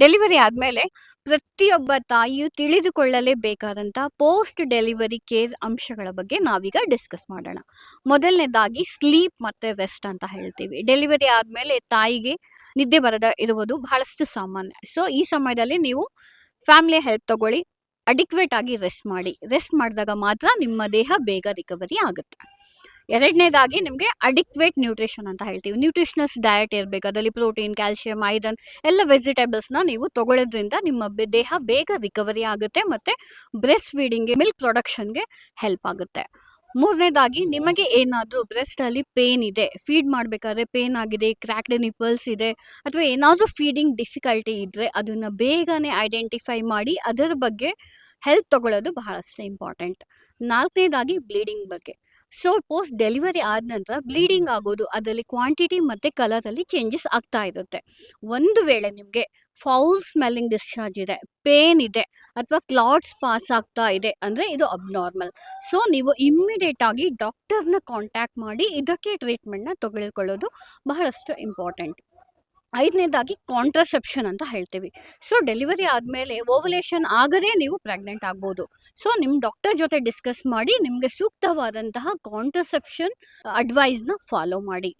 Delivery ಆದ್ಮೇಲೆ ಪ್ರತಿಯೊಬ್ಬ ತಾಯಿಯು ತಿಳಿದುಕೊಳ್ಳಲೇಬೇಕಾದಂತ ಪೋಸ್ಟ್ ಡೆಲಿವರಿ ಕೇರ್ ಅಂಶಗಳ ಬಗ್ಗೆ ನಾವೀಗ ಡಿಸ್ಕಸ್ ಮಾಡೋಣ. ಮೊದಲನೇದಾಗಿ ಸ್ಲೀಪ್ ಮತ್ತೆ ರೆಸ್ಟ್ ಅಂತ ಹೇಳ್ತೀವಿ. ಡೆಲಿವರಿ ಆದ್ಮೇಲೆ ತಾಯಿಗೆ ನಿದ್ದೆ ಬರದ ಇರುವುದು ಬಹಳಷ್ಟು ಸಾಮಾನ್ಯ. ಸೊ ಈ ಸಮಯದಲ್ಲಿ ನೀವು ಫ್ಯಾಮಿಲಿ ಹೆಲ್ಪ್ ತಗೊಳ್ಳಿ, ಅಡಿಕ್ವೇಟ್ ಆಗಿ ರೆಸ್ಟ್ ಮಾಡಿ. ರೆಸ್ಟ್ ಮಾಡಿದಾಗ ಮಾತ್ರ ನಿಮ್ಮ ದೇಹ ಬೇಗ ರಿಕವರಿ ಆಗುತ್ತೆ. ಎರಡನೇದಾಗಿ ನಿಮಗೆ ಅಡಿಕ್ವೇಟ್ ನ್ಯೂಟ್ರಿಷನ್ ಅಂತ ಹೇಳ್ತೀವಿ. ನ್ಯೂಟ್ರಿಷನಸ್ ಡಯಟ್ ಇರಬೇಕು. ಅದರಲ್ಲಿ ಪ್ರೋಟೀನ್, ಕ್ಯಾಲ್ಸಿಯಂ, ಐರನ್ ಎಲ್ಲ ವೆಜಿಟೇಬಲ್ಸ್ನ ನೀವು ತಗೊಳ್ಳೋದ್ರಿಂದ ನಿಮ್ಮ ದೇಹ ಬೇಗ ರಿಕವರಿ ಆಗುತ್ತೆ ಮತ್ತು ಬ್ರೆಸ್ಟ್ ಫೀಡಿಂಗ್ಗೆ, ಮಿಲ್ಕ್ ಪ್ರೊಡಕ್ಷನ್ಗೆ ಹೆಲ್ಪ್ ಆಗುತ್ತೆ. ಮೂರನೇದಾಗಿ ನಿಮಗೆ ಏನಾದರೂ ಬ್ರೆಸ್ಟಲ್ಲಿ ಪೇನ್ ಇದೆ, ಫೀಡ್ ಮಾಡಬೇಕಾದ್ರೆ ಪೇನ್ ಆಗಿದೆ, ಕ್ರ್ಯಾಕ್ಡ್ ನಿಪಲ್ಸ್ ಇದೆ, ಅಥವಾ ಏನಾದರೂ ಫೀಡಿಂಗ್ ಡಿಫಿಕಲ್ಟಿ ಇದ್ದರೆ ಅದನ್ನು ಬೇಗನೆ ಐಡೆಂಟಿಫೈ ಮಾಡಿ ಅದರ ಬಗ್ಗೆ ಹೆಲ್ಪ್ ತಗೊಳ್ಳೋದು ಬಹಳಷ್ಟು ಇಂಪಾರ್ಟೆಂಟ್. ನಾಲ್ಕನೇದಾಗಿ ಬ್ಲೀಡಿಂಗ್ ಬಗ್ಗೆ. ಸೊ ಪೋಸ್ಟ್ ಡೆಲಿವರಿ ಆದ ನಂತರ ಬ್ಲೀಡಿಂಗ್ ಆಗೋದು, ಅದರಲ್ಲಿ ಕ್ವಾಂಟಿಟಿ ಮತ್ತು ಕಲರಲ್ಲಿ ಚೇಂಜಸ್ ಆಗ್ತಾ ಇರುತ್ತೆ. ಒಂದು ವೇಳೆ ನಿಮಗೆ ಫೌಲ್ ಸ್ಮೆಲ್ಲಿಂಗ್ ಡಿಸ್ಚಾರ್ಜ್ ಇದೆ, ಪೇನ್ ಇದೆ, ಅಥವಾ ಕ್ಲಾಟ್ಸ್ ಪಾಸ್ ಆಗ್ತಾ ಇದೆ ಅಂದರೆ ಇದು ಅಬ್ನಾರ್ಮಲ್. ಸೊ ನೀವು ಇಮ್ಮಿಡಿಯೇಟ್ ಆಗಿ ಡಾಕ್ಟರ್ನ ಕಾಂಟ್ಯಾಕ್ಟ್ ಮಾಡಿ ಇದಕ್ಕೆ ಟ್ರೀಟ್ಮೆಂಟ್ನ ತೆಗೆದುಕೊಳ್ಳೋದು ಬಹಳಷ್ಟು ಇಂಪಾರ್ಟೆಂಟ್. ಐದನೇದಾಗಿ ಕಾಂಟ್ರಸೆಪ್ಷನ್ ಅಂತ ಹೇಳ್ತೀವಿ. ಸೊ ಡೆಲಿವರಿ ಆದಮೇಲೆ ಓವಲೇಷನ್ ಆಗದೇ ನೀವು ಪ್ರೆಗ್ನೆಂಟ್ ಆಗ್ಬೋದು. ಸೊ ನಿಮ್ಮ ಡಾಕ್ಟರ್ ಜೊತೆ ಡಿಸ್ಕಸ್ ಮಾಡಿ ನಿಮಗೆ ಸೂಕ್ತವಾದಂತಹ ಕಾಂಟ್ರಸೆಪ್ಷನ್ ಅಡ್ವೈಸ್ನ ಫಾಲೋ ಮಾಡಿ.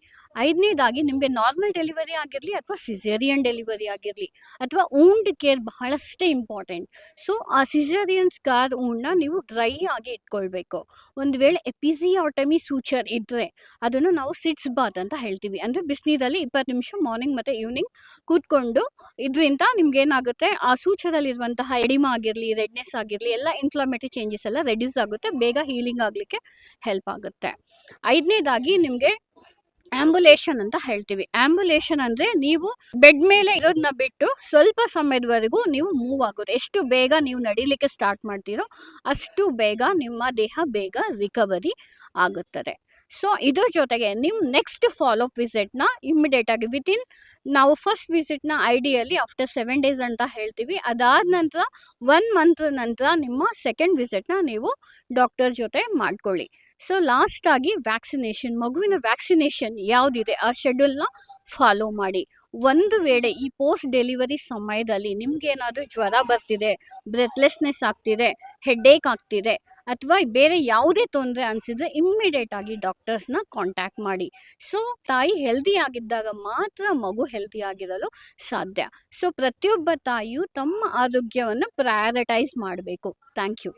ಐದನೇದಾಗಿ ನಿಮಗೆ ನಾರ್ಮಲ್ ಡೆಲಿವರಿ ಆಗಿರಲಿ ಅಥವಾ ಸಿಸೇರಿಯನ್ ಡೆಲಿವರಿ ಆಗಿರಲಿ ಅಥವಾ ಊಂಡ್ ಕೇರ್ ಬಹಳಷ್ಟೇ ಇಂಪಾರ್ಟೆಂಟ್. ಸೊ ಆ ಸಿಸೇರಿಯನ್ ಸ್ಕಾರ್ ಊಂಡ್ನ ನೀವು ಡ್ರೈ ಆಗಿ ಇಟ್ಕೊಳ್ಬೇಕು. ಒಂದು ವೇಳೆ ಎಪಿಸಿಯಾಟಮಿ ಸೂಚರ್ ಇದ್ದರೆ ಅದನ್ನು ನಾವು ಸಿಟ್ಸ್ ಬಾತ್ ಅಂತ ಹೇಳ್ತೀವಿ. ಅಂದರೆ ಬಿಸಿನೀರಲ್ಲಿ 20 ನಿಮಿಷ ಮಾರ್ನಿಂಗ್ ಮತ್ತು ಈವ್ನಿಂಗ್ ಕೂತ್ಕೊಂಡು ಇದರಿಂದ ನಿಮ್ಗೆ ಏನಾಗುತ್ತೆ, ಆ ಸೂಚರಲ್ಲಿರುವಂತಹ ಎಡಿಮಾ ಆಗಿರಲಿ, ರೆಡ್ನೆಸ್ ಆಗಿರಲಿ, ಎಲ್ಲ ಇನ್ಫ್ಲಮೇಟರಿ ಚೇಂಜಸ್ ಎಲ್ಲ ರೆಡ್ಯೂಸ್ ಆಗುತ್ತೆ, ಬೇಗ ಹೀಲಿಂಗ್ ಆಗಲಿಕ್ಕೆ ಹೆಲ್ಪ್ ಆಗುತ್ತೆ. ಐದನೇದಾಗಿ ನಿಮಗೆ ಆಂಬುಲೇಷನ್ ಅಂತ ಹೇಳ್ತೀವಿ. ಆಂಬುಲೇಷನ್ ಅಂದರೆ ನೀವು ಬೆಡ್ ಮೇಲೆ ಇರೋದನ್ನ ಬಿಟ್ಟು ಸ್ವಲ್ಪ ಸಮಯದವರೆಗೂ ನೀವು ಮೂವ್ ಆಗೋದು. ಎಷ್ಟು ಬೇಗ ನೀವು ನಡಿಲಿಕ್ಕೆ ಸ್ಟಾರ್ಟ್ ಮಾಡ್ತೀರೋ ಅಷ್ಟು ಬೇಗ ನಿಮ್ಮ ದೇಹ ಬೇಗ ರಿಕವರಿ ಆಗುತ್ತದೆ. ಸೊ ಇದ್ರ ಜೊತೆಗೆ ನಿಮ್ಮ ನೆಕ್ಸ್ಟ್ ಫಾಲೋಅಪ್ ವಿಸಿಟ್ನ ಇಮ್ಮಿಡಿಯೇಟಾಗಿ ವಿತಿನ್, ನಾವು ಫಸ್ಟ್ ವಿಸಿಟ್ನ ಐಡಿಯಲಿ ಆಫ್ಟರ್ 7 days ಅಂತ ಹೇಳ್ತೀವಿ. ಅದಾದ ನಂತರ 1 month ನಂತರ ನಿಮ್ಮ ಸೆಕೆಂಡ್ ವಿಸಿಟ್ನ ನೀವು ಡಾಕ್ಟರ್ ಜೊತೆ ಮಾಡ್ಕೊಳ್ಳಿ. ಸೊ ಲಾಸ್ಟಾಗಿ ವ್ಯಾಕ್ಸಿನೇಷನ್, ಮಗುವಿನ ವ್ಯಾಕ್ಸಿನೇಷನ್ ಯಾವುದಿದೆ ಆ ಶೆಡ್ಯೂಲ್ನ ಫಾಲೋ ಮಾಡಿ. ಒಂದು ವೇಳೆ ಈ ಪೋಸ್ಟ್ ಡೆಲಿವರಿ ಸಮಯದಲ್ಲಿ ನಿಮ್ಗೇನಾದರೂ ಜ್ವರ ಬರ್ತಿದೆ, ಬ್ರೆತ್ಲೆಸ್ನೆಸ್ ಆಗ್ತಿದೆ, ಹೆಡ್ಏಕ್ ಆಗ್ತಿದೆ, ಅಥವಾ ಬೇರೆ ಯಾವುದೇ ತೊಂದರೆ ಅನಿಸಿದ್ರೆ ಇಮ್ಮಿಡಿಯೇಟ್ ಆಗಿ ಡಾಕ್ಟರ್ಸ್ನ ಕಾಂಟ್ಯಾಕ್ಟ್ ಮಾಡಿ. ಸೊ ತಾಯಿ ಹೆಲ್ದಿ ಆಗಿದ್ದಾಗ ಮಾತ್ರ ಮಗು ಹೆಲ್ದಿ ಆಗಿರಲು ಸಾಧ್ಯ. ಸೊ ಪ್ರತಿಯೊಬ್ಬ ತಾಯಿಯು ತಮ್ಮ ಆರೋಗ್ಯವನ್ನು ಪ್ರಯಾರಿಟೈಸ್ ಮಾಡಬೇಕು. Thank you.